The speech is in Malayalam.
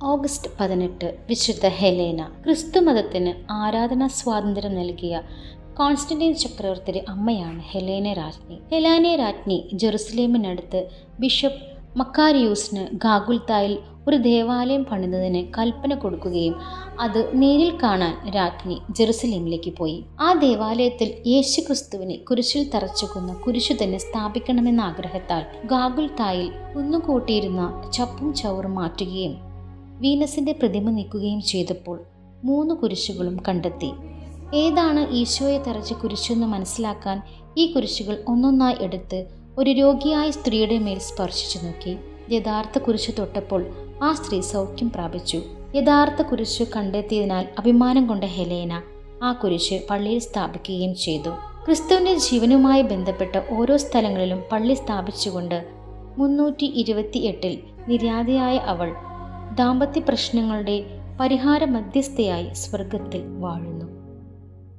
ഓഗസ്റ്റ് 18 വിശുദ്ധ ഹെലേന. ക്രിസ്തുമതത്തിന് ആരാധനാ സ്വാതന്ത്ര്യം നൽകിയ കോൺസ്റ്റന്റൈൻ ചക്രവർത്തിയുടെ അമ്മയാണ് ഹെലേന രാജ്ഞി. ഹെലേന രാജ്ഞി ജെറുസലേമിനടുത്ത് ബിഷപ്പ് മക്കാരിയൂസിന് ഗാഗുൽത്തായിൽ ഒരു ദേവാലയം പണിതതിന് കൽപ്പന കൊടുക്കുകയും അത് നേരിൽ കാണാൻ രാജ്ഞി ജെറുസലേമിലേക്ക് പോയി. ആ ദേവാലയത്തിൽ യേശുക്രിസ്തുവിനെ കുരിശിൽ തറച്ചു കൊന്ന കുരിശു തന്നെ സ്ഥാപിക്കണമെന്ന ആഗ്രഹത്താൽ ഗാഗുൽത്തായിൽ കുന്നുകൂട്ടിയിരുന്ന ചപ്പും ചവറും മാറ്റുകയും വീനസിന്റെ പ്രതിമ നീക്കുകയും ചെയ്തപ്പോൾ 3 കുരിശുകളും കണ്ടെത്തി. ഏതാണ് ഈശോയെ തറച്ച കുരിശെന്ന് മനസ്സിലാക്കാൻ ഈ കുരിശുകൾ ഒന്നൊന്നായി എടുത്ത് ഒരു രോഗിയായ സ്ത്രീയുടെ മേൽ സ്പർശിച്ചു നോക്കി. യഥാർത്ഥ കുരിശു തൊട്ടപ്പോൾ ആ സ്ത്രീ സൗഖ്യം പ്രാപിച്ചു. യഥാർത്ഥ കുരിശു കണ്ടെത്തിയതിനാൽ അഭിമാനം കൊണ്ട ഹെലേന ആ കുരിശ് പള്ളിയിൽ സ്ഥാപിക്കുകയും ചെയ്തു. ക്രിസ്തുവിന്റെ ജീവനുമായി ബന്ധപ്പെട്ട ഓരോ സ്ഥലങ്ങളിലും പള്ളി സ്ഥാപിച്ചുകൊണ്ട് 328 നിര്യാതയായ അവൾ ദാമ്പത്യ പ്രശ്നങ്ങളുടെ പരിഹാര മധ്യസ്ഥയായി സ്വർഗത്തിൽ വാഴുന്നു.